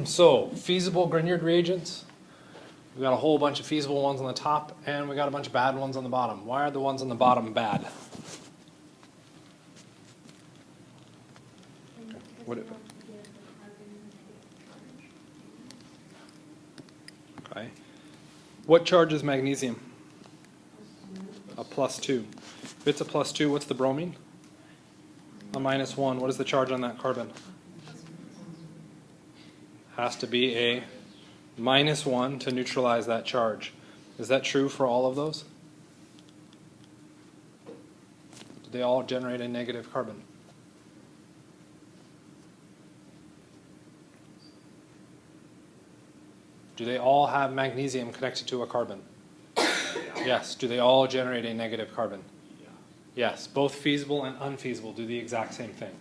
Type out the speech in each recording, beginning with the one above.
So, feasible Grignard reagents. We got a whole bunch of feasible ones on the top, and we got a bunch of bad ones on the bottom. Why are the ones on the bottom bad? Okay. What charge is magnesium? A +2. If it's a +2, what's the bromine? A -1. What is the charge on that carbon? Has to be a -1 to neutralize that charge. Is that true for all of those? Do they all generate a negative carbon? Do they all have magnesium connected to a carbon? Yes. Do they all generate a negative carbon? Yes. Both feasible and unfeasible do the exact same thing.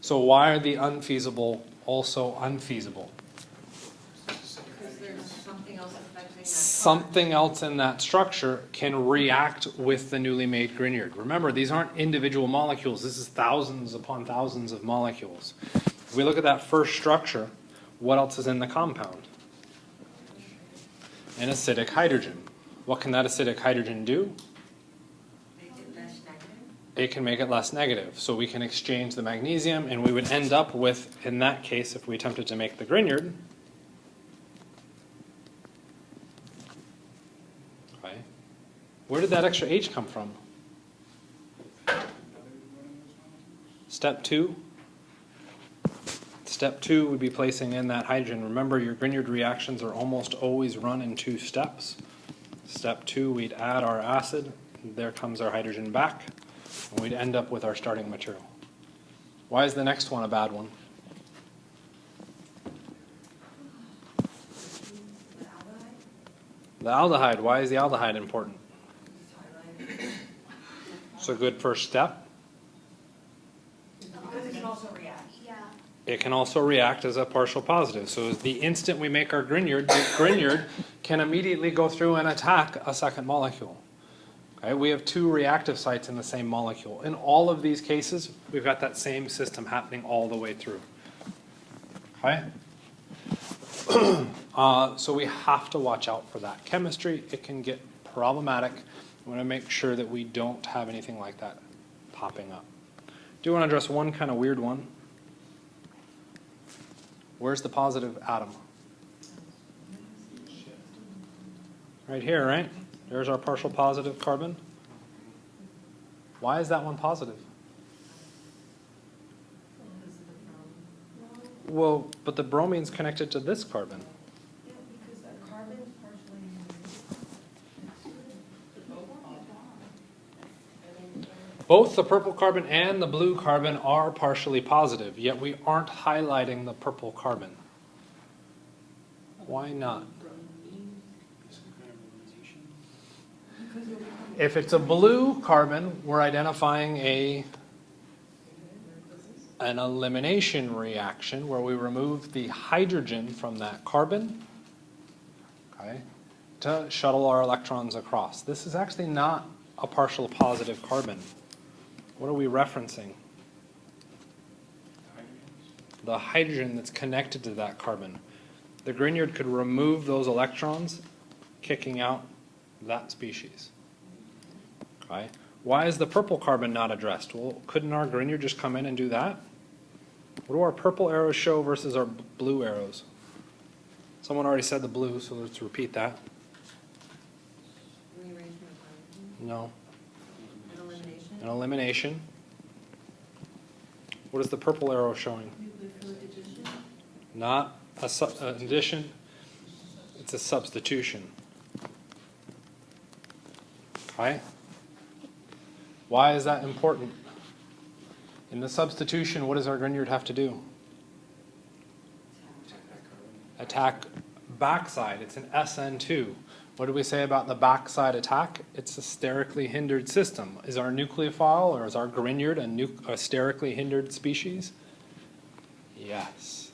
So why are the unfeasible also unfeasible? Because there's something else affecting that. Something else in that structure can react with the newly made Grignard. Remember, these aren't individual molecules. This is thousands upon thousands of molecules. If we look at that first structure, what else is in the compound? An acidic hydrogen. What can that acidic hydrogen do? Make it less negative? It can make it less negative. So we can exchange the magnesium, and we would end up with, in that case, if we attempted to make the Grignard, okay, where did that extra H come from? Step 2. Step 2 would be placing in that hydrogen. Remember, your Grignard reactions are almost always run in 2 steps. Step 2, we'd add our acid. There comes our hydrogen back. And we'd end up with our starting material. Why is the next one a bad one? The aldehyde. Why is the aldehyde important? It's a good first step. Because it can also react. It can also react as a partial positive. So the instant we make our Grignard, the Grignard can immediately go through and attack a second molecule. Okay, we have 2 reactive sites in the same molecule. In all of these cases, we've got that same system happening all the way through. Okay? So we have to watch out for that. Chemistry, it can get problematic. We want to make sure that we don't have anything like that popping up. Do want to address one kind of weird one. Where's the positive atom? Right here, right? There's our partial positive carbon. Why is that one positive? Well, but the bromine's connected to this carbon. Yeah, because that carbon is partially. Both the purple carbon and the blue carbon are partially positive, yet we aren't highlighting the purple carbon. Why not? If it's a blue carbon, we're identifying an elimination reaction where we remove the hydrogen from that carbon, okay, to shuttle our electrons across. This is actually not a partial positive carbon. What are we referencing? The hydrogen that's connected to that carbon. The Grignard could remove those electrons, kicking out that species. Okay. Why is the purple carbon not addressed? Well, couldn't our Grignard just come in and do that? What do our purple arrows show versus our blue arrows? Someone already said the blue, so let's repeat that. Rearrangement of hydrogen. No. An elimination. An elimination. What is the purple arrow showing? Nucleophile addition. Not an addition, it's a substitution. Okay? Why is that important? In the substitution, what does our Grignard have to do? Attack backside. It's an SN2. What do we say about the backside attack? It's a sterically hindered system. Is our nucleophile or is our Grignard a sterically hindered species? Yes.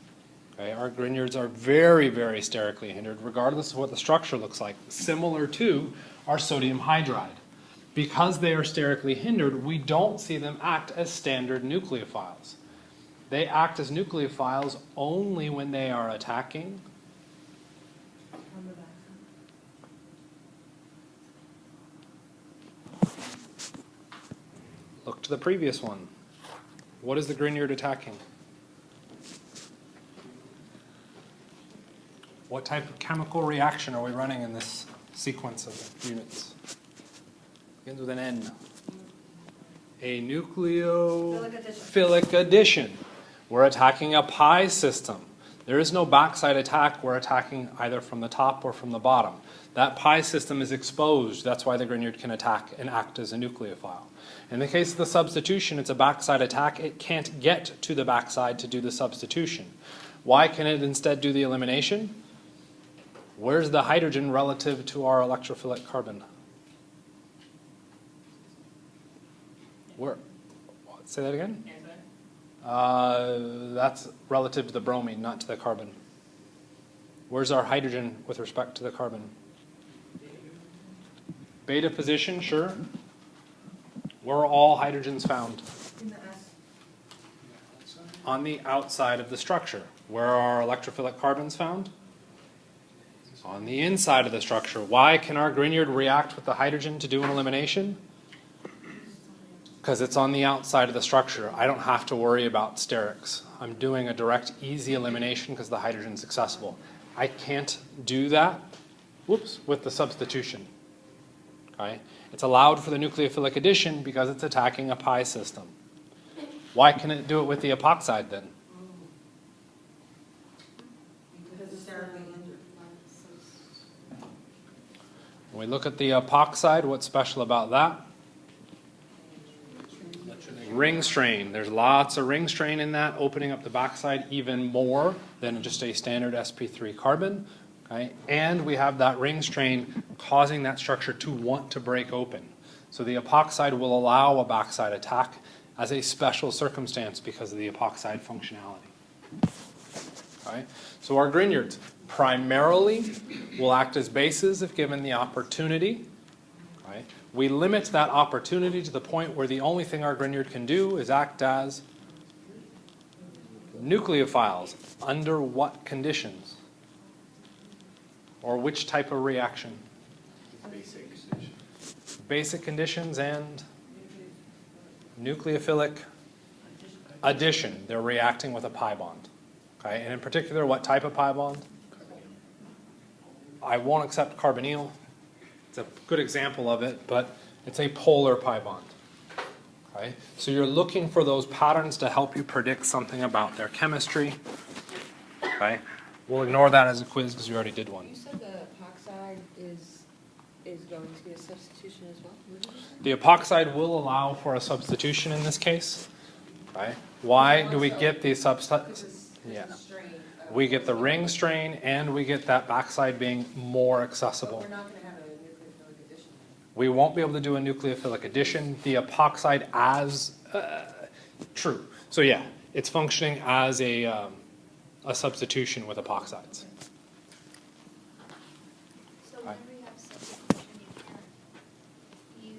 Okay, our Grignards are very, very sterically hindered, regardless of what the structure looks like, similar to our sodium hydride. Because they are sterically hindered, we don't see them act as standard nucleophiles. They act as nucleophiles only when they are attacking look to the previous one. What is the Grignard attacking? What type of chemical reaction are we running in this sequence of units? Begins with an N. A nucleophilic addition. We're attacking a pi system. There is no backside attack. We're attacking either from the top or from the bottom. That pi system is exposed. That's why the Grignard can attack and act as a nucleophile. In the case of the substitution, it's a backside attack. It can't get to the backside to do the substitution. Why can it instead do the elimination? Where's the hydrogen relative to our electrophilic carbon? Where? Say that again? That's relative to the bromine, not to the carbon. Where's our hydrogen with respect to the carbon? Beta position, sure. Where are all hydrogens found? In the S. On the outside of the structure. Where are our electrophilic carbons found? On the inside of the structure. Why can our Grignard react with the hydrogen to do an elimination? Because it's on the outside of the structure. I don't have to worry about sterics. I'm doing a direct, easy elimination because the hydrogen is accessible. I can't do that, with the substitution. Okay? It's allowed for the nucleophilic addition because it's attacking a pi system. Why can it do it with the epoxide then? Because it's sterically hindered. When we look at the epoxide, what's special about that? Ring strain. There's lots of ring strain in that, opening up the backside even more than just a standard sp3 carbon. Okay? And we have that ring strain causing that structure to want to break open. So the epoxide will allow a backside attack as a special circumstance because of the epoxide functionality. Okay? So our Grignards primarily will act as bases if given the opportunity. Okay? We limit that opportunity to the point where the only thing our Grignard can do is act as nucleophiles. Under what conditions? Or which type of reaction? Basic conditions. Basic conditions and nucleophilic addition. They're reacting with a pi bond. Okay? And in particular, what type of pi bond? I won't accept carbonyl. It's a good example of it, but it's a polar pi bond. Okay? So you're looking for those patterns to help you predict something about their chemistry. Okay? We'll ignore that as a quiz because we already did one. You said the epoxide is going to be a substitution as well? What did you say? The epoxide will allow for a substitution in this case. Right? Why do we get the substitution? Yeah. We get the ring strain and we get that backside being more accessible. But we're not going to have a nucleophilic addition. We won't be able to do a nucleophilic addition. The epoxide as true. So yeah, it's functioning as a substitution with epoxides. So when we have substitution, you can't use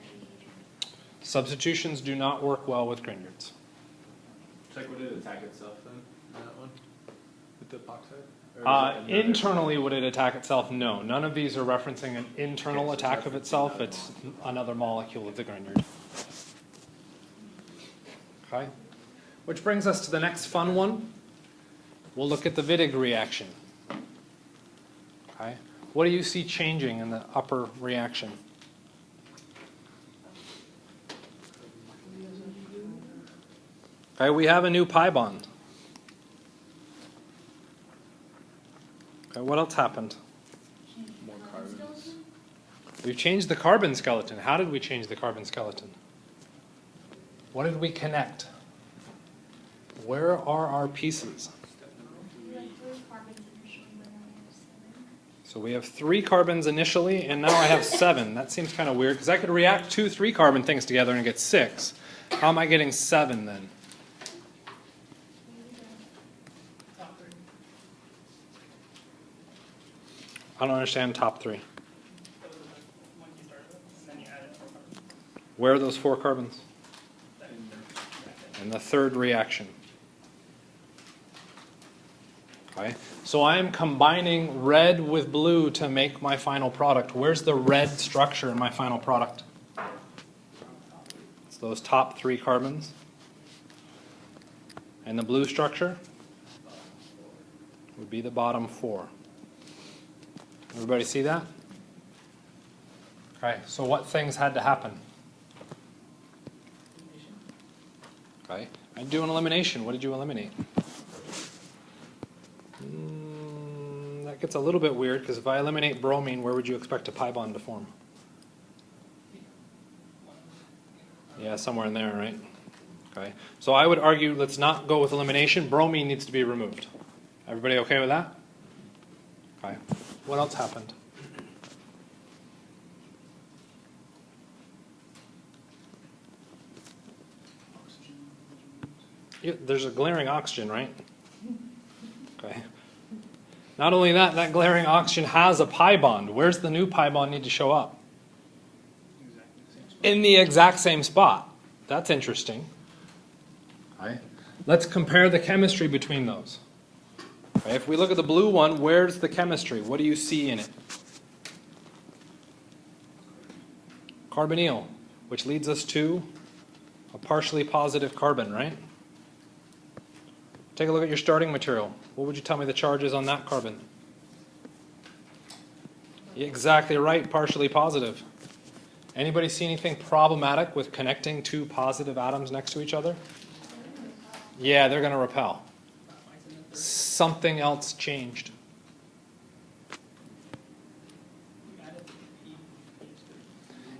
reagent. Substitutions do not work well with Grignards. Check, would it attack itself then, in that one? With the epoxide? Or is it another- Internally, would it attack itself? No. None of these are referencing an internal Okay, so attack it's of not itself. another It's another molecule of the Grignard. Okay? Which brings us to the next fun one. We'll look at the Wittig reaction. Okay? What do you see changing in the upper reaction? Okay, we have a new pi bond. Okay, what else happened? More carbons. We've changed the carbon skeleton. How did we change the carbon skeleton? What did we connect? Where are our pieces? You have 3 carbons initially, but now you have 7. So we have 3 carbons initially, and now I have 7. That seems kind of weird, because I could react 2 3-carbon things together and get 6. How am I getting 7 then? I don't understand top 3. Where are those 4 carbons? and the third reaction. Okay, so I am combining red with blue to make my final product. Where's the red structure in my final product? It's those top 3 carbons. And the blue structure would be the bottom 4. Everybody see that? Okay, so what things had to happen? Okay, I'd do an elimination. What did you eliminate? That gets a little bit weird, because if I eliminate bromine, where would you expect a pi bond to form? Yeah, somewhere in there, right? Okay, so I would argue let's not go with elimination. Bromine needs to be removed. Everybody okay with that? Okay, what else happened? Yeah, there's a glaring oxygen, right? Okay. Not only that, that glaring oxygen has a pi bond. Where's the new pi bond need to show up? In the exact same spot. That's interesting. Okay. Let's compare the chemistry between those. Okay. If we look at the blue one, where's the chemistry? What do you see in it? Carbonyl, which leads us to a partially positive carbon, right? Take a look at your starting material. What would you tell me the charge is on that carbon? Exactly right, partially positive. Anybody see anything problematic with connecting 2 positive atoms next to each other? Yeah, they're going to repel. Something else changed.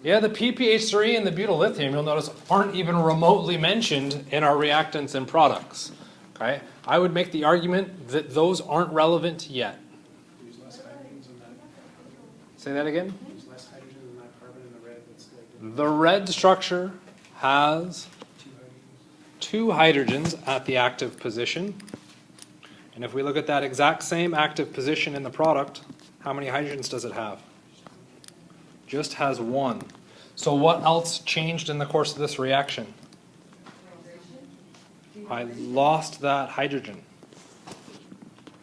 Yeah, the PPH3 and the butyllithium, you'll notice, aren't even remotely mentioned in our reactants and products. Okay? I would make the argument that those aren't relevant yet. Use less hydrogens in that. Say that again? Use less hydrogen in that carbon in the red. That's like The red structure has 2 hydrogens. 2 hydrogens at the active position. And if we look at that exact same active position in the product, how many hydrogens does it have? Just has 1. So what else changed in the course of this reaction? I lost that hydrogen.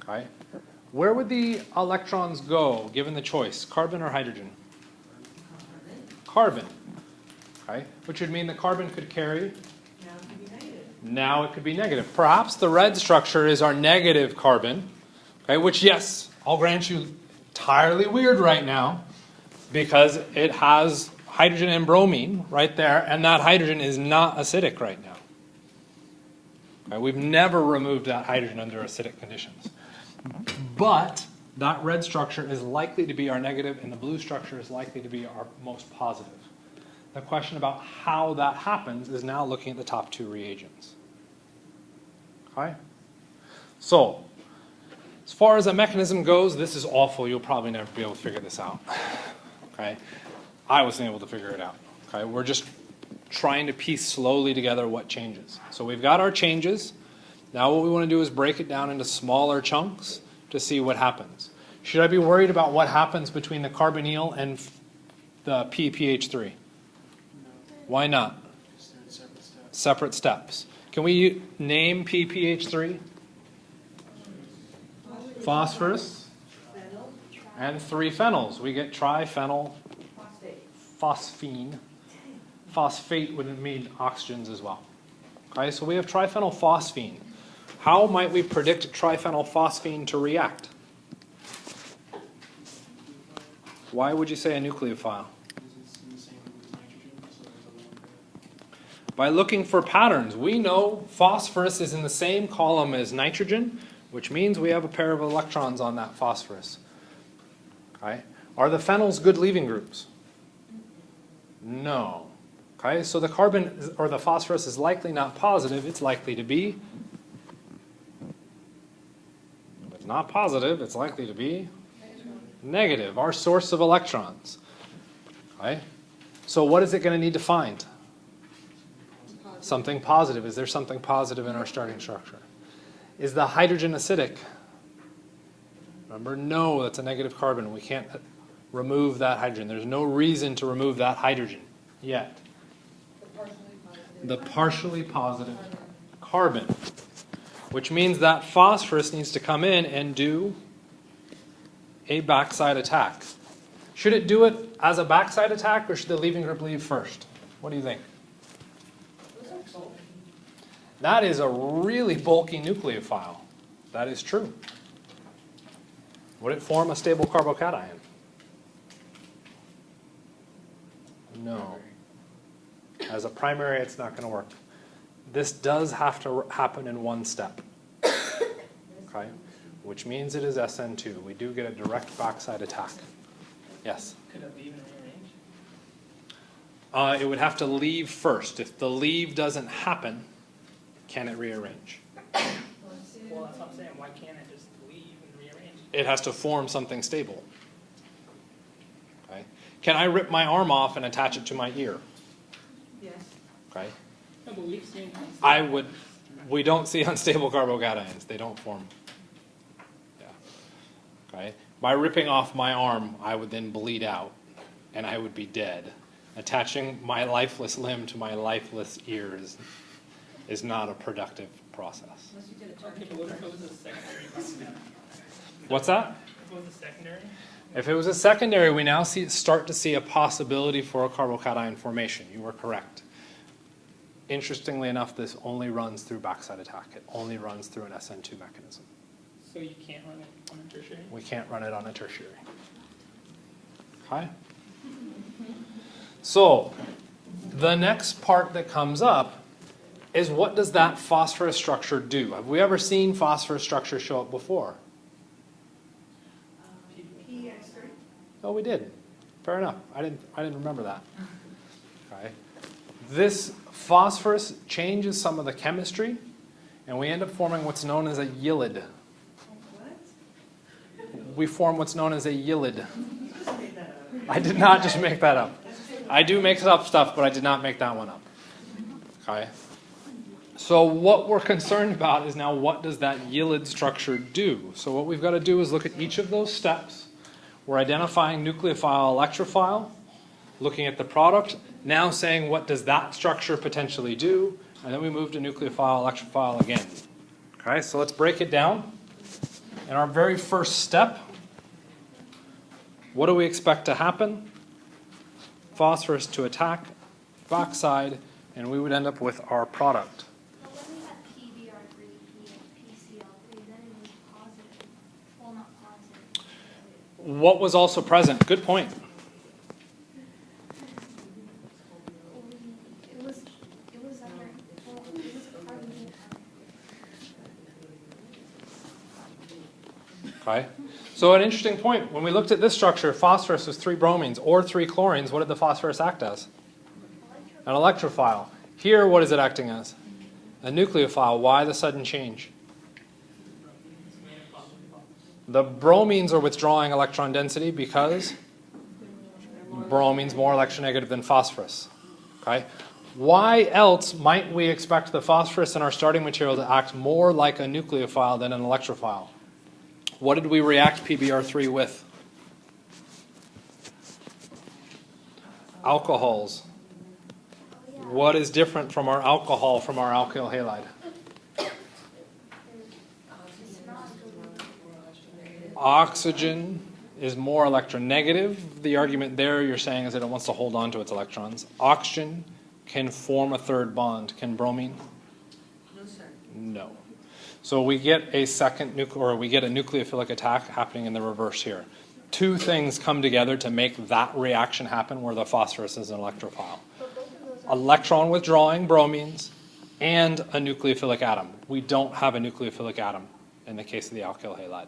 Okay. Where would the electrons go given the choice, carbon or hydrogen? Carbon. Okay. Which would mean the carbon could carry. Now it could be negative. Perhaps the red structure is our negative carbon. Okay. Which, yes, I'll grant you, entirely weird right now because it has hydrogen and bromine right there, and that hydrogen is not acidic right now. We've never removed that hydrogen under acidic conditions. But that red structure is likely to be our negative, and the blue structure is likely to be our most positive. The question about how that happens is now looking at the top 2 reagents. Okay? So, as far as a mechanism goes, this is awful. You'll probably never be able to figure this out. Okay? I wasn't able to figure it out. Okay? We're just trying to piece slowly together what changes. So we've got our changes. Now what we want to do is break it down into smaller chunks to see what happens. Should I be worried about what happens between the carbonyl and the PPH3? No, Why not? because they're in separate steps. Separate steps. Can we name PPH3? Phosphorus and 3 phenols. We get triphenyl phosphine. Phosphate would mean oxygens as well. Okay, so we have triphenyl phosphine. How might we predict triphenyl phosphine to react? Why would you say a nucleophile? Because it's in the same group as nitrogen, so there's a lone pair. By looking for patterns, we know phosphorus is in the same column as nitrogen, which means we have a pair of electrons on that phosphorus. Okay. Are the phenols good leaving groups? No. Okay, so the carbon or the phosphorus is likely not positive, it's likely to be. If it's not positive, it's likely to be negative, our source of electrons. Okay, so what is it going to need to find? Something positive. Is there something positive in our starting structure? Is the hydrogen acidic? Remember, no, that's a negative carbon. We can't remove that hydrogen. There's no reason to remove that hydrogen yet. The partially positive carbon, which means that phosphorus needs to come in and do a backside attack. Should it do it as a backside attack, or should the leaving group leave first? What do you think? That is a really bulky nucleophile. That is true. Would it form a stable carbocation? No. As a primary, it's not going to work. This does have to happen in one step. Okay? Which means it is SN2. We do get a direct backside attack. Yes? Could it leave and rearrange? It would have to leave first. If the leave doesn't happen, can it rearrange? Well, that's what I'm saying. Why can't it just leave and rearrange? It has to form something stable. Okay? Can I rip my arm off and attach it to my ear? Yes. Okay? No, but we've seen I would. We don't see unstable carbocations. They don't form. Yeah. Okay? By ripping off my arm, I would then bleed out, and I would be dead. Attaching my lifeless limb to my lifeless ears is not a productive process. Unless you did it Okay, but what if it was a secondary bond? What's that? If it was a secondary? If it was a secondary, we now start to see a possibility for a carbocation formation. You were correct. Interestingly enough, this only runs through backside attack. It only runs through an SN2 mechanism. So you can't run it on a tertiary? We can't run it on a tertiary. Okay? So, the next part that comes up is, what does that phosphorus structure do? Have we ever seen phosphorus structure show up before? Oh, we did. Fair enough. I didn't remember that. Okay. This phosphorus changes some of the chemistry, and we end up forming what's known as a Ylide. We form what's known as a Ylide. I did not just make that up. I do make up stuff, but I did not make that one up. Okay. So what we're concerned about is now, what does that Ylide structure do? So what we've got to do is look at each of those steps. We're identifying nucleophile, electrophile, looking at the product, now saying, what does that structure potentially do? And then we move to nucleophile, electrophile again. Okay, so let's break it down. In our very first step, what do we expect to happen? Phosphorus to attack, backside, and we would end up with our product. But when we had PBr3, we had PCl3, then it was positive. Well, not positive. What was also present? Good point. It was under, well, it was carbon. Okay. So an interesting point. When we looked at this structure, phosphorus was 3 bromines or 3 chlorines. What did the phosphorus act as? An electrophile. Here, what is it acting as? A nucleophile. Why the sudden change? The bromines are withdrawing electron density because bromine's more electronegative than phosphorus. Okay? Why else might we expect the phosphorus in our starting material to act more like a nucleophile than an electrophile? What did we react PBr3 with? Alcohols. What is different from our alcohol from our alkyl halide? Oxygen is more electronegative. The argument there you're saying is that it wants to hold on to its electrons. Oxygen can form a third bond. Can bromine? No, sir. No. So we get a we get a nucleophilic attack happening in the reverse here. Two things come together to make that reaction happen where the phosphorus is an electrophile. Electron withdrawing bromines and a nucleophilic atom. We don't have a nucleophilic atom in the case of the alkyl halide.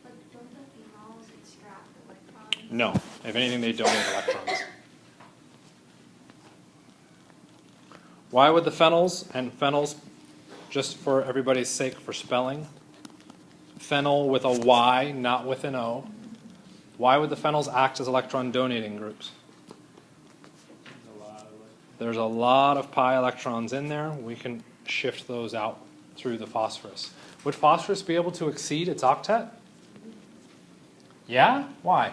But don't the phenols extract electrons? No. If anything, they donate electrons. Why would the phenols, and phenols, just for everybody's sake for spelling, phenyl with a Y, not with an O. Why would the phenols act as electron donating groups? There's a lot of pi electrons in there. We can shift those out through the phosphorus. Would phosphorus be able to exceed its octet? Yeah? Why?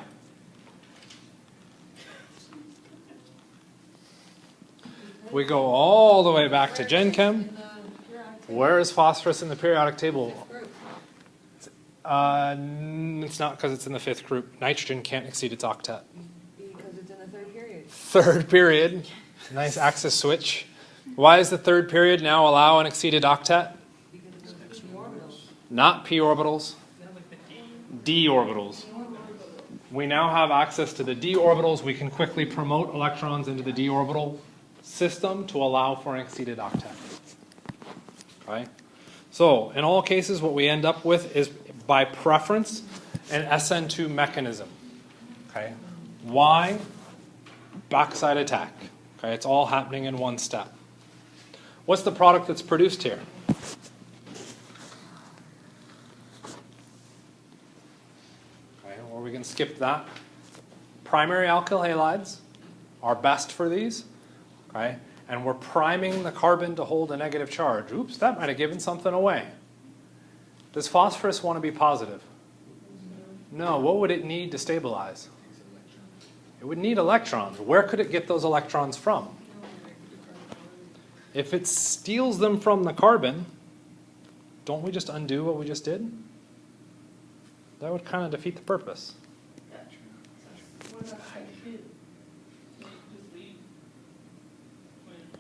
We go all the way back to Gen Chem. Where is phosphorus in the periodic table? Group. It's not because it's in the fifth group. Nitrogen can't exceed its octet. Because it's in the third period. Third period. Nice axis switch. Why does the third period now allow an exceeded octet? Because it's p orbitals. Not p orbitals. D orbitals. We now have access to the d orbitals. We can quickly promote electrons into the d orbital system to allow for an exceeded octet. Okay? So, in all cases, what we end up with is, by preference, an SN2 mechanism. Okay? Why? Backside attack. Okay? It's all happening in one step. What's the product that's produced here? Okay, or we can skip that. Primary alkyl halides are best for these. Okay? And we're priming the carbon to hold a negative charge. Oops, that might have given something away. Does phosphorus want to be positive? No. What would it need to stabilize? It would need electrons. Where could it get those electrons from? If it steals them from the carbon, don't we just undo what we just did? That would kind of defeat the purpose. What about H2?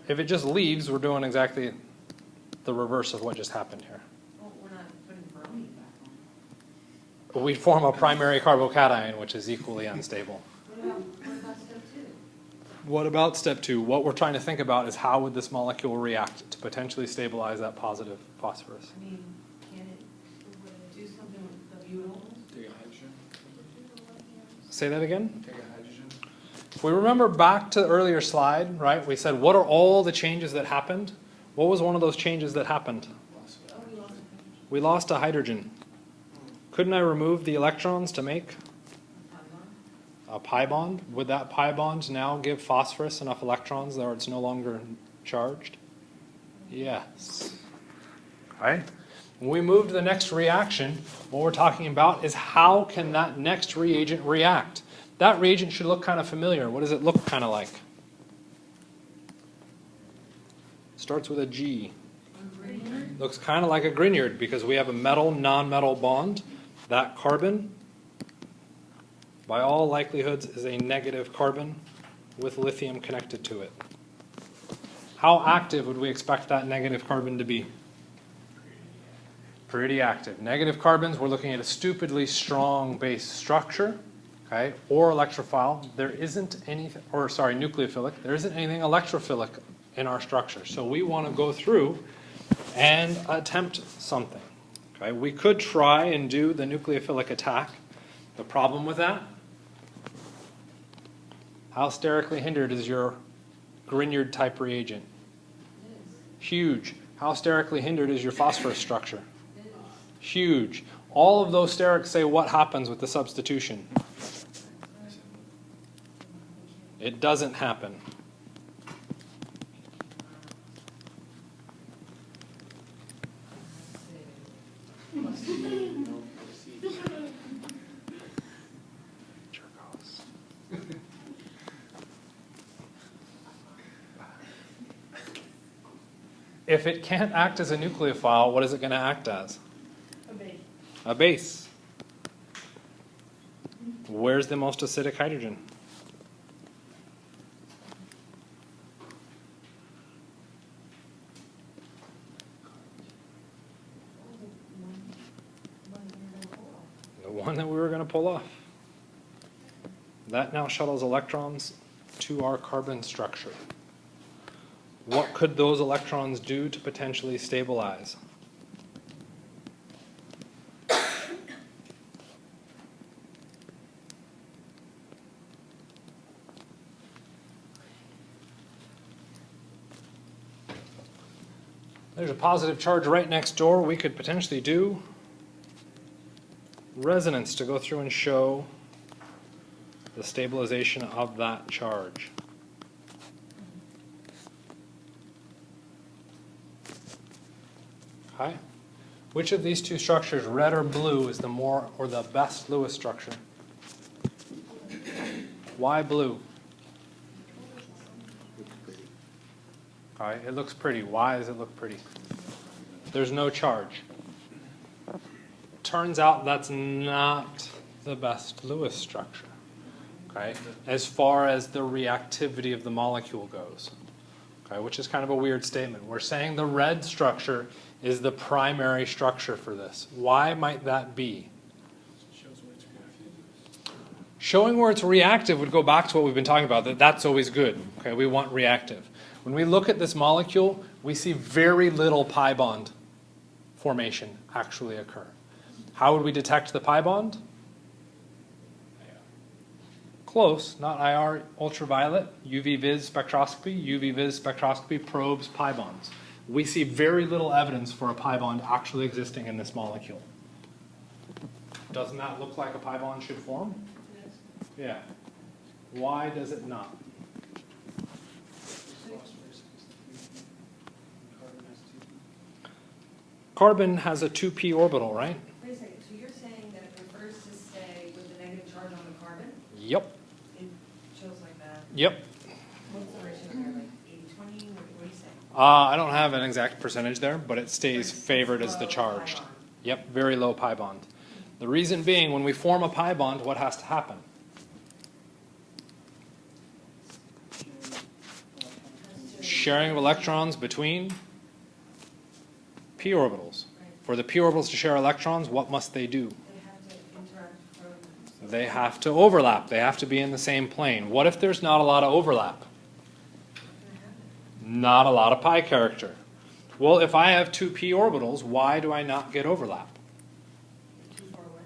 If it just leaves, we're doing exactly the reverse of what just happened here. Oh, we're not putting bromine back on. We form a primary carbocation, which is equally unstable. What about step 2? What about step 2? What we're trying to think about is how would this molecule react to potentially stabilize that positive phosphorus? I mean, can it do something with the butyls? Take a hydrogen. Say that again? Take a hydrogen. If we remember back to the earlier slide, right, we said, what are all the changes that happened? What was one of those changes that happened? Oh, we lost it. We lost a hydrogen. Couldn't I remove the electrons to make a pi bond? Would that pi bond now give phosphorus enough electrons that it's no longer charged? Yes. Right? When we move to the next reaction, what we're talking about is how can that next reagent react? That reagent should look kind of familiar. What does it look kind of like? Starts with a G. Looks kind of like a Grignard because we have a metal-non-metal bond. That carbon, by all likelihoods, is a negative carbon with lithium connected to it. How active would we expect that negative carbon to be? Pretty active. Negative carbons, we're looking at a stupidly strong base structure, okay, or electrophile. There isn't anything, or sorry, nucleophilic. There isn't anything electrophilic in our structure. So we want to go through and attempt something. Okay, we could try and do the nucleophilic attack. The problem with that? How sterically hindered is your Grignard type reagent? Huge. How sterically hindered is your phosphorus structure? Huge. All of those sterics say what happens with the substitution? It doesn't happen. If it can't act as a nucleophile, what is it going to act as? A base. A base. Where's the most acidic hydrogen? The one that we were going to pull off. That now shuttles electrons to our carbon structure. What could those electrons do to potentially stabilize? There's a positive charge right next door. We could potentially do resonance to go through and show the stabilization of that charge. Okay. Which of these two structures, red or blue, is the more or the best Lewis structure? Why blue? Okay, it looks pretty. Why does it look pretty? there's no charge. Turns out that's not the best Lewis structure, okay, as far as the reactivity of the molecule goes, okay, which is kind of a weird statement. We're saying the red structure is the primary structure for this. Why might that be? Showing where it's reactive would go back to what we've been talking about, that that's always good. Okay, we want reactive. When we look at this molecule, we see very little pi bond formation actually occur. How would we detect the pi bond? Close, not IR, ultraviolet, UV vis spectroscopy. UV vis spectroscopy probes pi bonds. We see very little evidence for a pi bond actually existing in this molecule. Doesn't that look like a pi bond should form? Yeah. Why does it not? Carbon has a 2p orbital, right? Wait a second, so you're saying that it prefers to stay with the negative charge on the carbon? Yep. It shows like that. Yep. What's the ratio there, like 80-20, what do you say? I don't have an exact percentage there, but it stays favored as the charged. Yep, very low pi bond. The reason being, when we form a pi bond, what has to happen? Sharing of electrons between p orbitals. For the p orbitals to share electrons, what must they do? They have to interact from... They have to overlap. They have to be in the same plane. What if there's not a lot of overlap? Not a lot of pi character. Well, if I have two p orbitals, why do I not get overlap? Too far away.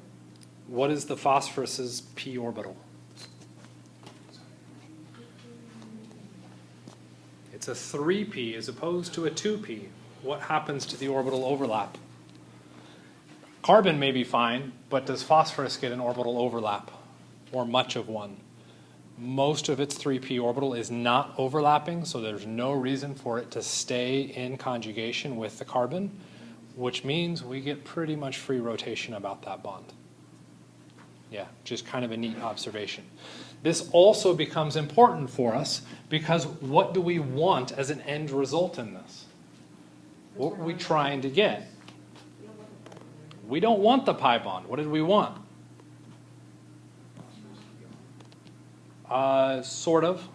What is the phosphorus's p orbital? It's a 3p as opposed to a 2p. What happens to the orbital overlap? Carbon may be fine, but does phosphorus get an orbital overlap, or much of one? Most of its 3p orbital is not overlapping, so there's no reason for it to stay in conjugation with the carbon, which means we get pretty much free rotation about that bond. Yeah, just kind of a neat observation. This also becomes important for us because what do we want as an end result in this? What are we trying to get? We don't want the pi bond. What did we want? Sort of.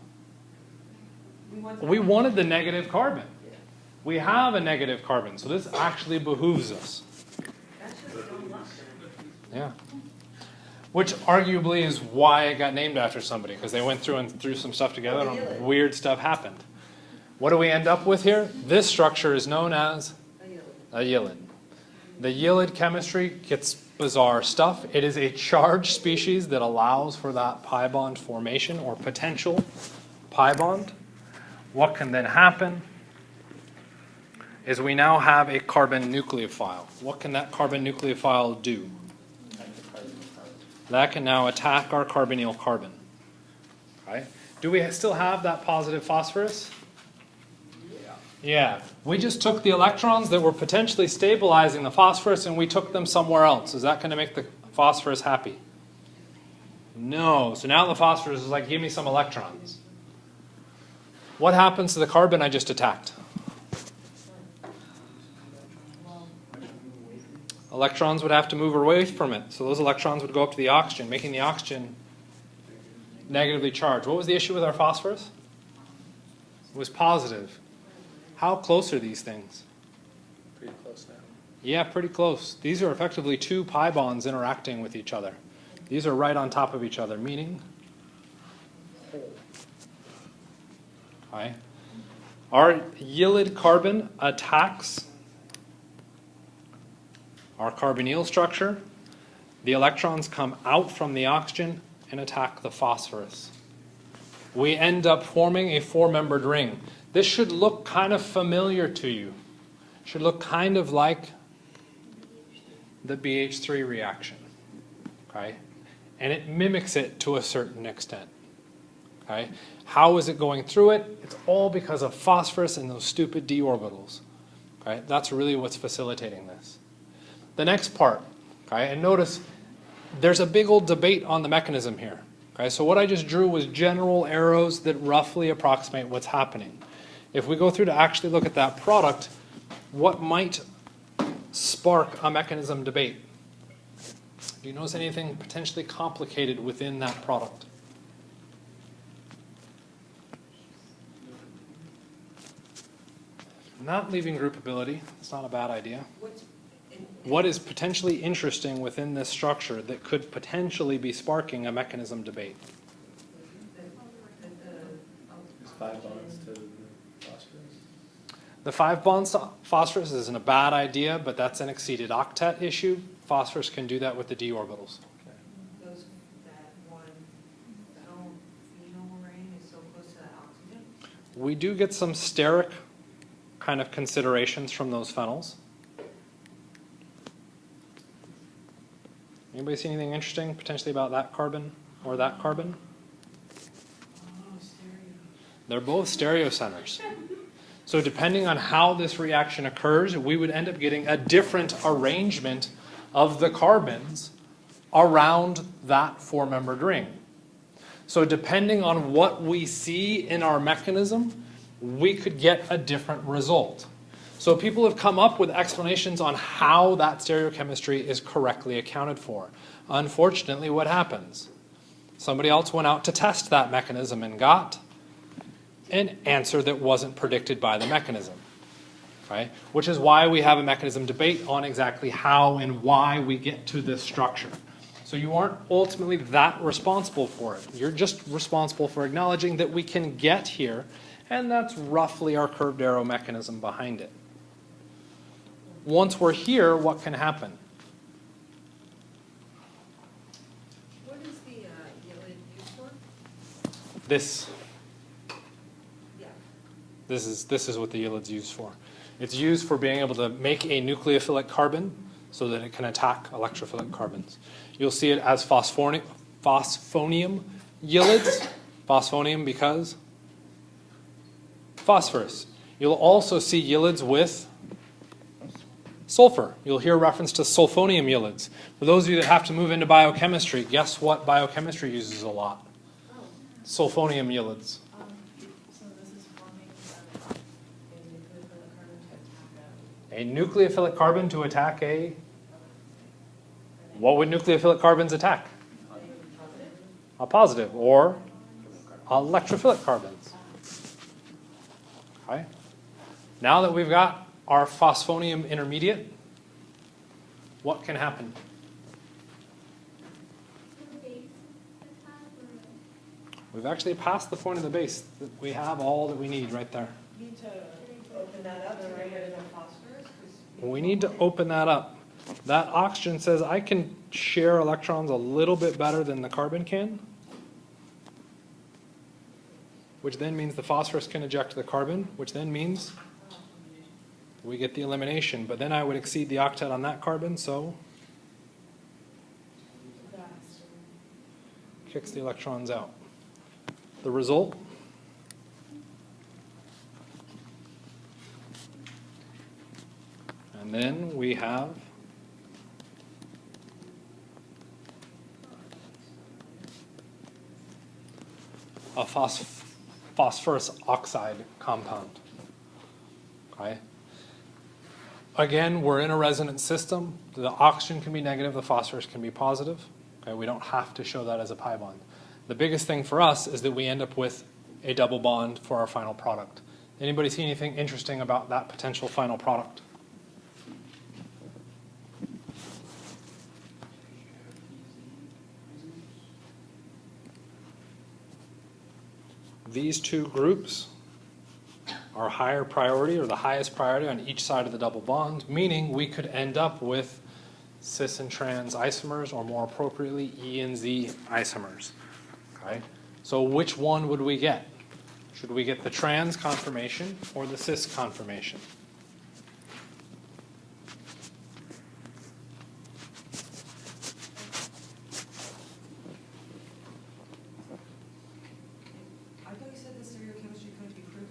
We wanted the negative carbon. We have a negative carbon, so this actually behooves us. Yeah. Which arguably is why it got named after somebody, because they went through and threw some stuff together and weird stuff happened. What do we end up with here? This structure is known as a Ylide. The Ylide chemistry gets bizarre stuff. It is a charged species that allows for that pi bond formation or potential pi bond. What can then happen is we now have a carbon nucleophile. What can that carbon nucleophile do? That can now attack our carbonyl carbon. Right? Do we still have that positive phosphorus? Yeah. We just took the electrons that were potentially stabilizing the phosphorus and we took them somewhere else. Is that going to make the phosphorus happy? No. So now the phosphorus is like, give me some electrons. What happens to the carbon I just attacked? Electrons would have to move away from it. So those electrons would go up to the oxygen, making the oxygen negatively charged. What was the issue with our phosphorus? It was positive. How close are these things? Pretty close now. Yeah, pretty close. These are effectively two pi bonds interacting with each other. These are right on top of each other, meaning okay. Our Ylide carbon attacks our carbonyl structure. The electrons come out from the oxygen and attack the phosphorus. We end up forming a four-membered ring. This should look kind of familiar to you. Should look kind of like the BH3 reaction. Okay? And it mimics it to a certain extent. Okay? How is it going through it? It's all because of phosphorus and those stupid d orbitals. Okay? That's really what's facilitating this. The next part, okay, and notice there's a big old debate on the mechanism here. Okay, so what I just drew was general arrows that roughly approximate what's happening. If we go through to actually look at that product, what might spark a mechanism debate? Do you notice anything potentially complicated within that product? Not leaving groupability, it's not a bad idea. What is potentially interesting within this structure that could potentially be sparking a mechanism debate? There's 5 bonds to the phosphorus. The 5 bonds to phosphorus isn't a bad idea, but that's an exceeded octet issue. Phosphorus can do that with the d orbitals. Those, that one phenol ring is so close to that oxygen? We do get some steric kind of considerations from those phenols. Anybody see anything interesting potentially about that carbon or that carbon? Oh, stereo. They're both stereocenters. So depending on how this reaction occurs, we would end up getting a different arrangement of the carbons around that 4-membered ring. So depending on what we see in our mechanism, we could get a different result. So people have come up with explanations on how that stereochemistry is correctly accounted for. Unfortunately, what happens? Somebody else went out to test that mechanism and got an answer that wasn't predicted by the mechanism, right? Which is why we have a mechanism debate on exactly how and why we get to this structure. So you aren't ultimately that responsible for it. You're just responsible for acknowledging that we can get here, and that's roughly our curved arrow mechanism behind it. Once we're here, what can happen? What is the Ylide used for? This. Yeah. This is what the Ylide's used for. It's used for being able to make a nucleophilic carbon so that it can attack electrophilic carbons. You'll see it as phosphonium Ylides. Phosphonium because phosphorus. You'll also see Ylides with sulfur. You'll hear reference to sulfonium Ylides. For those of you that have to move into biochemistry, guess what biochemistry uses a lot? Sulfonium Ylides. So this is forming a nucleophilic carbon to attack A nucleophilic carbon to attack a... What would nucleophilic carbons attack? A positive, or electrophilic carbons. Okay. Now that we've got our phosphonium intermediate, what can happen? The base attack or We've actually passed the point of the base. We have all that we need right there. Need to open that up to get rid of the phosphorus? 'Cause We need to open that up. That oxygen says I can share electrons a little bit better than the carbon can, which then means the phosphorus can eject the carbon, which then means we get the elimination. But then I would exceed the octet on that carbon, so kicks the electrons out. The result? And then we have a phosphorus oxide compound. Okay. Again, we're in a resonance system. The oxygen can be negative, the phosphorus can be positive. Okay, we don't have to show that as a pi bond. The biggest thing for us is that we end up with a double bond for our final product. Anybody see anything interesting about that potential final product? These two groups are higher priority, or the highest priority on each side of the double bond, meaning we could end up with cis and trans isomers, or more appropriately, E and Z isomers. Okay? So which one would we get? Should we get the trans conformation or the cis conformation? I thought you said the stereochemistry couldn't be proven.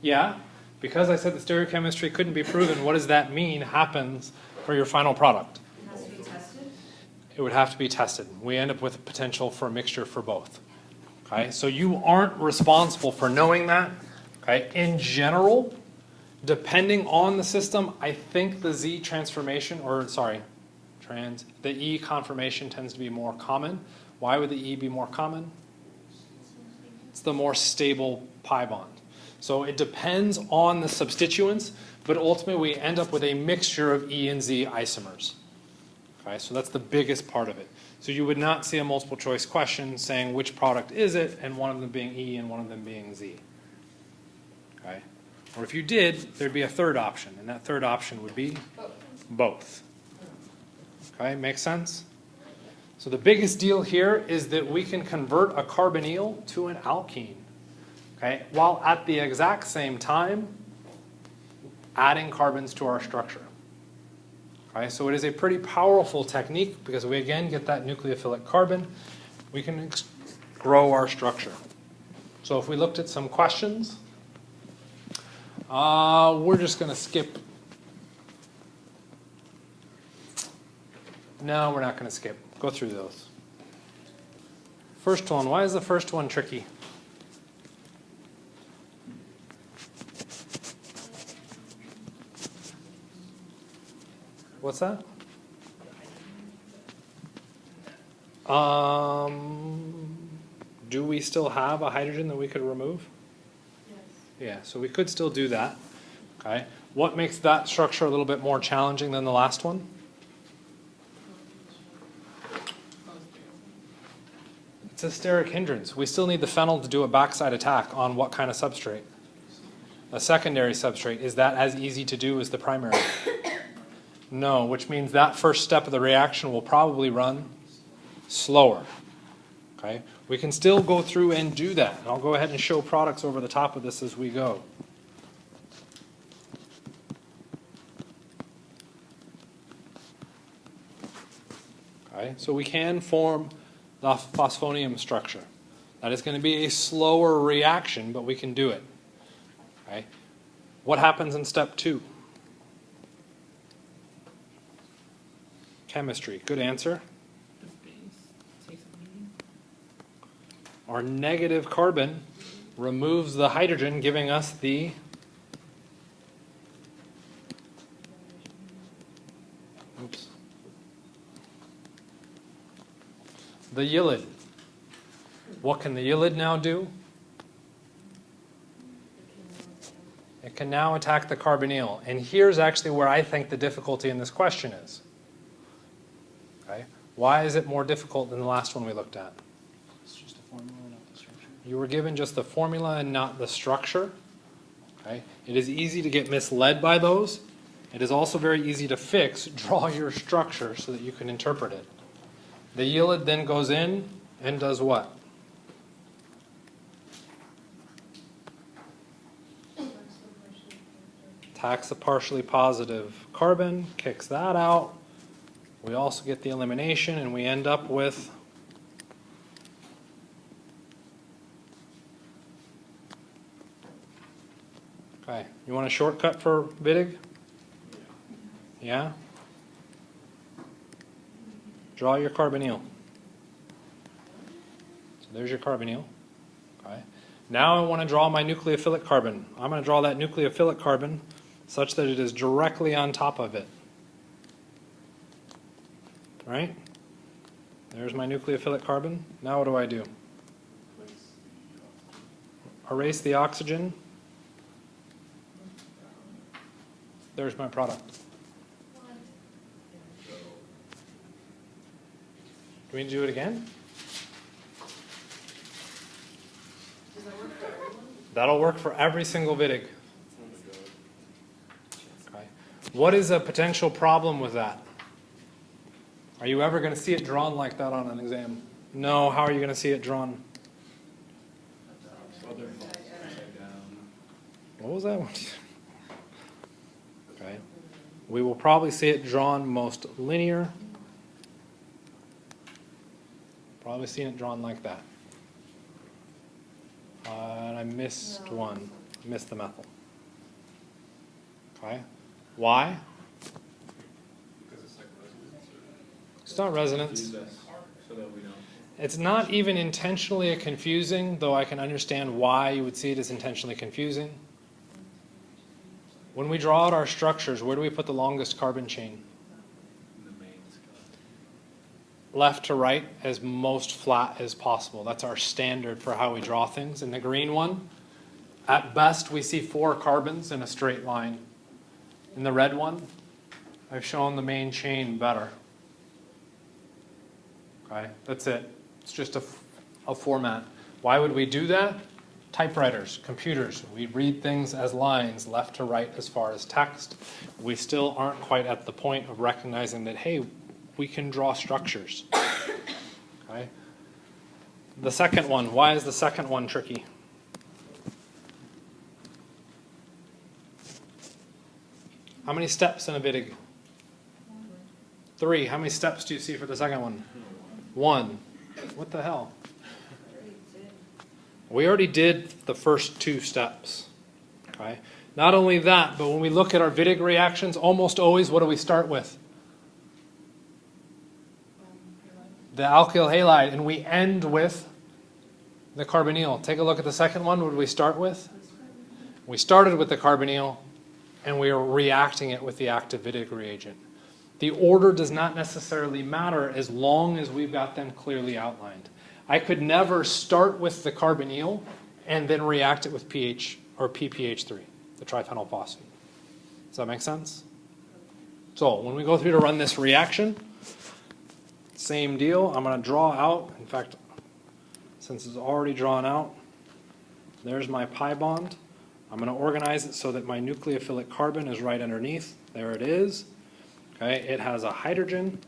Yeah, because I said the stereochemistry couldn't be proven, what does that mean happens for your final product? It has to be tested? It would have to be tested. We end up with a potential for a mixture for both. Okay, so you aren't responsible for knowing that. Okay, in general, Depending on the system, I think the Z transformation, or sorry, the E conformation tends to be more common. Why would the E be more common? It's the more stable pi bond. So it depends on the substituents, but ultimately we end up with a mixture of E and Z isomers. Okay, so that's the biggest part of it. So you would not see a multiple choice question saying which product is it, and one of them being E and one of them being Z. Okay? Or if you did, there'd be a third option, and that third option would be both. Okay, makes sense? So the biggest deal here is that we can convert a carbonyl to an alkene, okay, while at the exact same time adding carbons to our structure. Okay, so it is a pretty powerful technique because we again get that nucleophilic carbon. We can grow our structure. So if we looked at some questions, we're just going to skip. No, we're not going to skip. Go through those. First one. Why is the first one tricky? What's that? Do we still have a hydrogen that we could remove? Yes. Yeah, so we could still do that. Okay. What makes that structure a little bit more challenging than the last one? It's a steric hindrance. We still need the phenyl to do a backside attack on what kind of substrate? A secondary substrate. Is that as easy to do as the primary? No, which means that first step of the reaction will probably run slower. Okay? We can still go through and do that. And I'll go ahead and show products over the top of this as we go. Okay? So we can form the phosphonium structure. That is going to be a slower reaction, but we can do it. Okay? What happens in step 2? Chemistry. Good answer. Our negative carbon removes the hydrogen, giving us the Ylide. What can the Ylide now do? It can now attack the carbonyl. And here's actually where I think the difficulty in this question is. Okay? Why is it more difficult than the last one we looked at? It's just a formula, not the structure. You were given just the formula and not the structure. Okay? It is easy to get misled by those. It is also very easy to fix. Draw your structure so that you can interpret it. The Ylide then goes in and does what? Attacks a partially positive carbon, kicks that out. We also get the elimination, and we end up with okay. You want a shortcut for Wittig? Yeah? Draw your carbonyl. So there's your carbonyl. Okay. Now I want to draw my nucleophilic carbon. I'm going to draw that nucleophilic carbon such that it is directly on top of it. Right? There's my nucleophilic carbon. Now what do I do? Erase the oxygen. There's my product. Do we need to do it again? That'll work for every single Wittig. Okay. What is a potential problem with that? Are you ever going to see it drawn like that on an exam? No. How are you going to see it drawn? What was that one? Okay. We will probably see it drawn most linear. Probably seen it drawn like that. And I missed one. I missed the methyl. Okay. Why? Because it's like resonance? It's not resonance. So that we don't. It's not even intentionally confusing, though I can understand why you would see it as intentionally confusing. When we draw out our structures, where do we put the longest carbon chain? In the main skeleton. Left to right, as most flat as possible. That's our standard for how we draw things. In the green one, at best we see 4 carbons in a straight line. In the red one, I've shown the main chain better. Okay, that's it. It's just a format. Why would we do that? Typewriters, computers, we read things as lines left to right as far as text. We still aren't quite at the point of recognizing that, hey, we can draw structures. Okay. The second one, why is the second one tricky? How many steps in a Wittig? 3. How many steps do you see for the second one? 1. What the hell? We already did the first 2 steps. Okay. Not only that, but when we look at our Wittig reactions, almost always, what do we start with? The alkyl halide, and we end with the carbonyl. Take a look at the second one. What did we start with? We started with the carbonyl, and we are reacting it with the active Wittig reagent. The order does not necessarily matter as long as we've got them clearly outlined. I could never start with the carbonyl and then react it with pH or PPH3, the triphenyl phosphate. Does that make sense? So when we go through to run this reaction, same deal. I'm going to draw out. In fact, since it's already drawn out, there's my pi bond. I'm going to organize it so that my nucleophilic carbon is right underneath. There it is. Okay, it has a hydrogen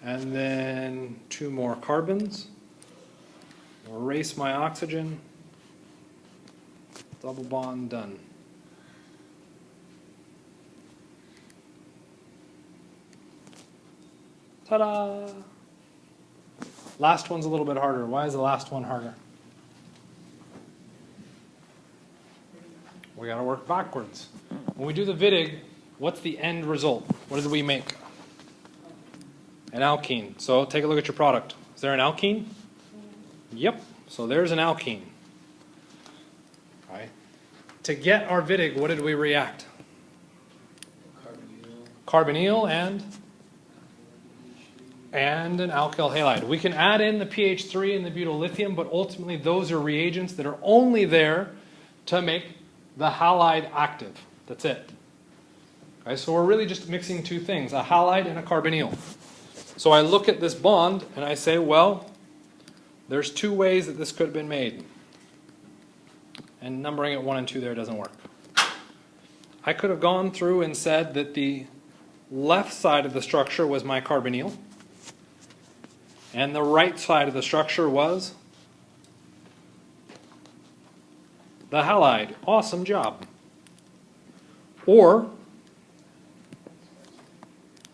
and then 2 more carbons. Erase my oxygen. Double bond done. Ta-da! Last one's a little bit harder. Why is the last one harder? We got to work backwards. When we do the Wittig, what's the end result? What did we make? An alkene. So take a look at your product. Is there an alkene? Yep. So there's an alkene. Right. To get our Wittig, what did we react? Carbonyl and an alkyl halide. We can add in the pH3 and the butyl lithium, but ultimately those are reagents that are only there to make the halide active. That's it. Okay, so we're really just mixing 2 things, a halide and a carbonyl. So I look at this bond and I say, well, there's 2 ways that this could have been made. And numbering it 1 and 2 there doesn't work. I could have gone through and said that the left side of the structure was my carbonyl, and the right side of the structure was the halide. Awesome job. Or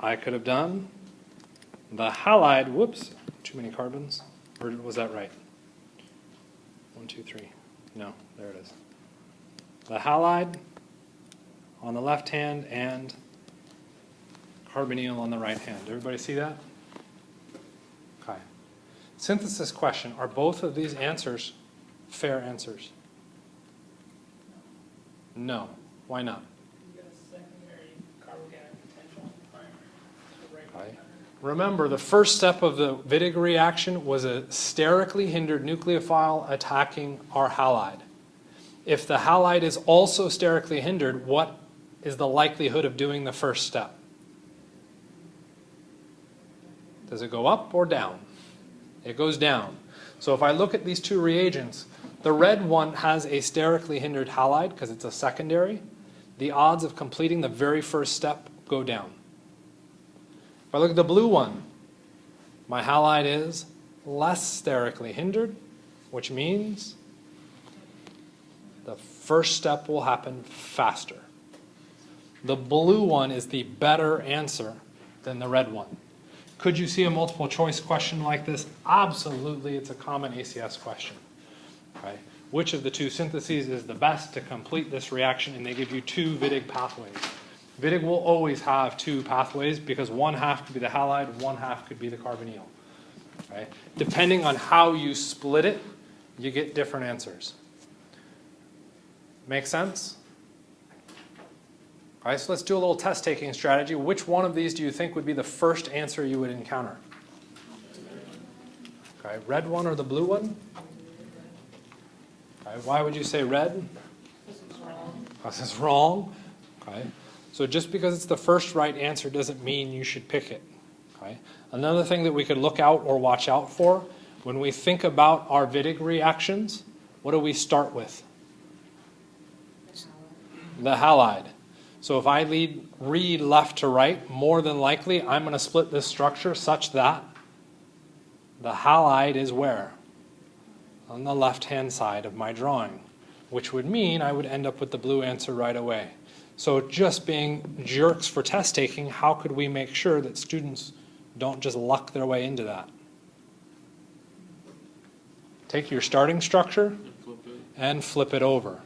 I could have done the halide, whoops, too many carbons. Or was that right? 1, 2, 3. No, there it is. The halide on the left hand and carbonyl on the right hand. Everybody see that? Okay. Synthesis question. Are both of these answers fair answers? No. Why not? You get a secondary carboganic potential in the primary. So right Okay. Remember, the first step of the Wittig reaction was a sterically hindered nucleophile attacking our halide. If the halide is also sterically hindered, what is the likelihood of doing the first step? Does it go up or down? It goes down. So if I look at these 2 reagents, the red one has a sterically hindered halide because it's a secondary. The odds of completing the very first step go down. If I look at the blue one, my halide is less sterically hindered, which means the first step will happen faster. The blue one is the better answer than the red one. Could you see a multiple choice question like this? Absolutely, it's a common ACS question. Right? Which of the 2 syntheses is the best to complete this reaction? And they give you 2 Wittig pathways. Wittig will always have 2 pathways because 1/2 could be the halide, 1/2 could be the carbonyl. Right? Depending on how you split it, you get different answers. Make sense? All right, so let's do a little test taking strategy. Which one of these do you think would be the first answer you would encounter? Okay, red one or the blue one? Okay, why would you say red? This is wrong. This is wrong. Okay, so just because it's the first right answer doesn't mean you should pick it. Okay, another thing that we could look out or watch out for when we think about our Wittig reactions, what do we start with? The halide. So if I read left to right, more than likely I'm going to split this structure such that the halide is where? On the left-hand side of my drawing, which would mean I would end up with the blue answer right away. So just being jerks for test taking, how could we make sure that students don't just luck their way into that? Take your starting structure and flip it over.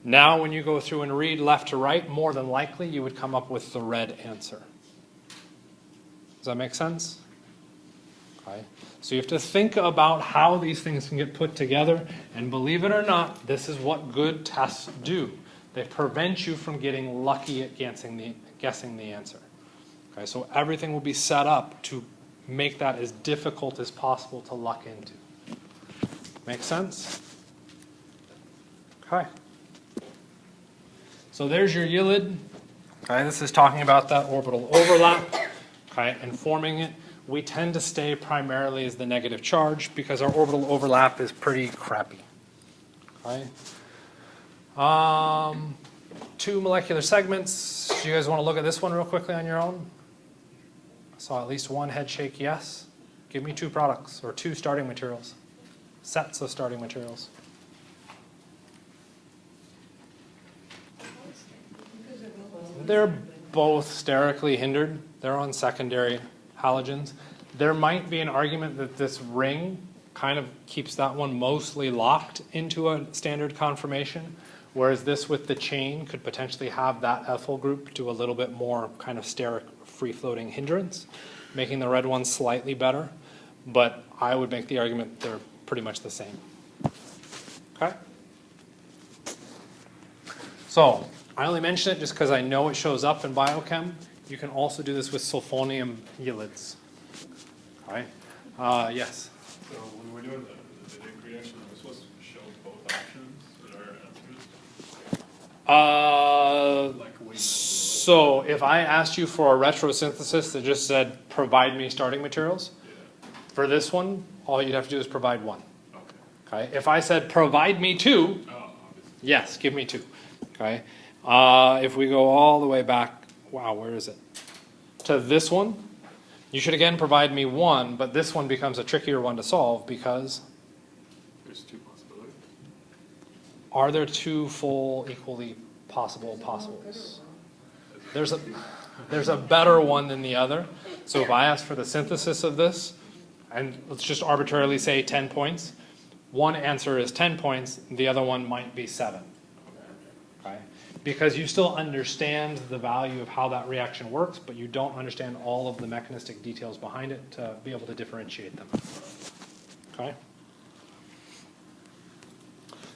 Now when you go through and read left to right, more than likely you would come up with the red answer. Does that make sense? Okay. So you have to think about how these things can get put together, and believe it or not, this is what good tests do. They prevent you from getting lucky at guessing the answer. Okay, so everything will be set up to make that as difficult as possible to luck into. Make sense? Okay. So there's your Ylide. Okay, this is talking about that orbital overlap. Okay, and forming it. We tend to stay primarily as the negative charge because our orbital overlap is pretty crappy. Okay. 2 molecular segments. Do you guys want to look at this one real quickly on your own? I saw at least one head shake yes. Give me 2 products or 2 starting materials. Sets of starting materials. They're both sterically hindered. They're on secondary halogens. There might be an argument that this ring kind of keeps that one mostly locked into a standard conformation, whereas this with the chain could potentially have that ethyl group do a little bit more kind of steric free-floating hindrance, making the red one slightly better. But I would make the argument they're pretty much the same. Okay? So I only mention it just because I know it shows up in biochem. You can also do this with sulfonium Ylides. Okay? Yes? So when we're doing the Wittig reaction, are we supposed to show both options that are answers? So if I asked you for a retrosynthesis that just said, provide me starting materials, for this one, all you'd have to do is provide 1. Okay? If I said, provide me 2, yes, give me 2. Okay? If we go all the way back, wow, where is it? To this one, you should again provide me 1, but this one becomes a trickier one to solve because There's 2 possibilities. are there 2 full equally possibles? There's a better one than the other. So if I ask for the synthesis of this, and let's just arbitrarily say 10 points, one answer is 10 points, the other one might be 7. Okay? Because you still understand the value of how that reaction works, but you don't understand all of the mechanistic details behind it to be able to differentiate them. Okay?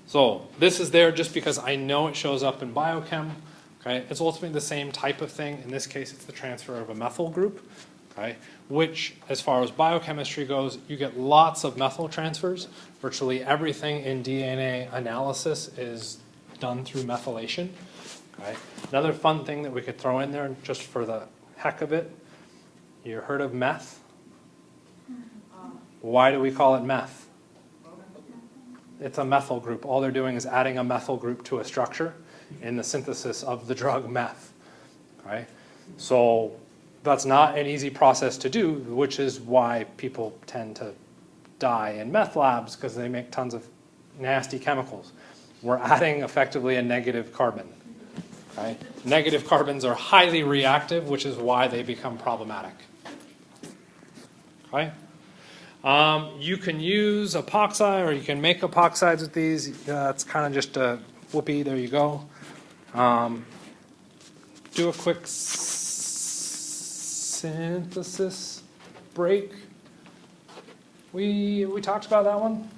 So this is there just because I know it shows up in biochem. Okay? It's ultimately the same type of thing. In this case, it's the transfer of a methyl group. Okay? Which, as far as biochemistry goes, you get lots of methyl transfers. Virtually everything in DNA analysis is done through methylation. Okay. Another fun thing that we could throw in there, just for the heck of it, you heard of meth? Why do we call it meth? It's a methyl group. All they're doing is adding a methyl group to a structure in the synthesis of the drug meth. Okay. So that's not an easy process to do, which is why people tend to die in meth labs, because they make tons of nasty chemicals. We're adding effectively a negative carbon. Okay? Negative carbons are highly reactive, which is why they become problematic. Okay? You can use epoxide, or you can make epoxides with these. It's kind of just a whoopee. There you go. Do a quick synthesis break. We talked about that one?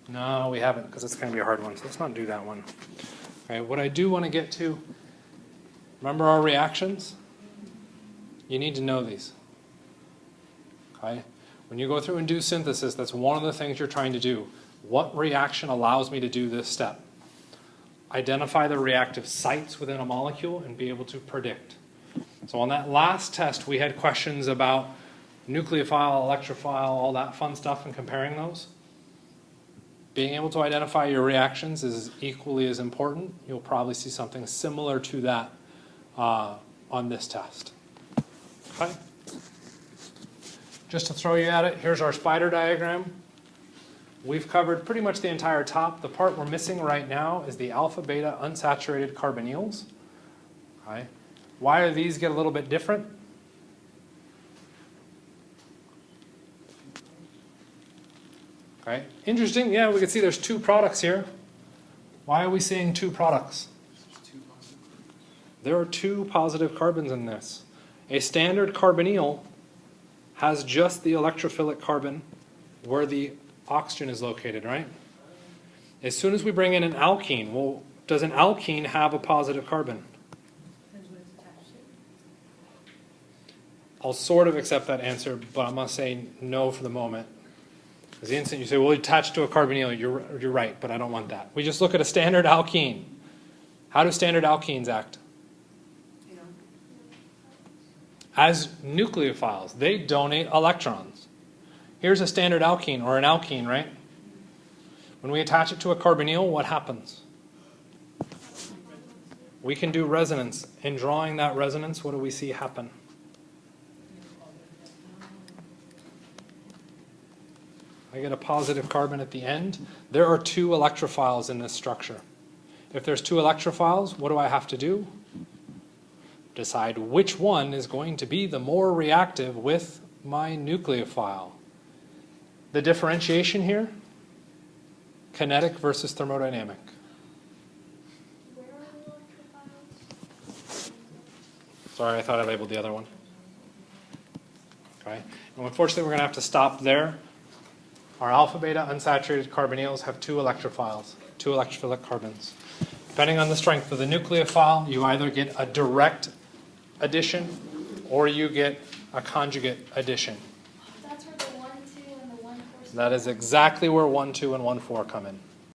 No, we haven't, because it's going to be a hard one, so let's not do that one. Okay, what I do want to get to, remember our reactions? You need to know these. Okay? When you go through and do synthesis, that's one of the things you're trying to do. What reaction allows me to do this step? Identify the reactive sites within a molecule and be able to predict. So on that last test, we had questions about nucleophile, electrophile, all that fun stuff, and comparing those. Being able to identify your reactions is equally as important. You'll probably see something similar to that on this test. Okay? Just to throw you at it, here's our spider diagram. We've covered pretty much the entire top. The part we're missing right now is the alpha-beta unsaturated carbonyls. Okay. Why do these get a little bit different? Okay. Interesting, yeah, we can see there's two products here. Why are we seeing two products? There are two positive carbons in this. A standard carbonyl has just the electrophilic carbon where the oxygen is located, right? As soon as we bring in an alkene, well, does an alkene have a positive carbon? Depends what it's attached to. I'll sort of accept that answer, but I'm going to say no for the moment. Because the instant you say, well, attached to a carbonyl, you're right, but I don't want that. We just look at a standard alkene. How do standard alkenes act? You know, As nucleophiles, they donate electrons. Here's a standard alkene, or an alkene, right? When we attach it to a carbonyl, what happens? We can do resonance. In drawing that resonance, what do we see happen? I get a positive carbon at the end. There are two electrophiles in this structure. If there's two electrophiles, what do I have to do? Decide which one is going to be the more reactive with my nucleophile. The differentiation here, kinetic versus thermodynamic. Where are the electrophiles? Sorry, I thought I labeled the other one. Okay. And unfortunately, we're going to have to stop there. Our alpha-beta unsaturated carbonyls have two electrophiles, two electrophilic carbons. Depending on the strength of the nucleophile, you either get a direct addition or you get a conjugate addition. That's where the 1, 2, and the 1, 4. That is exactly where 1, 2, and 1, 4 come in.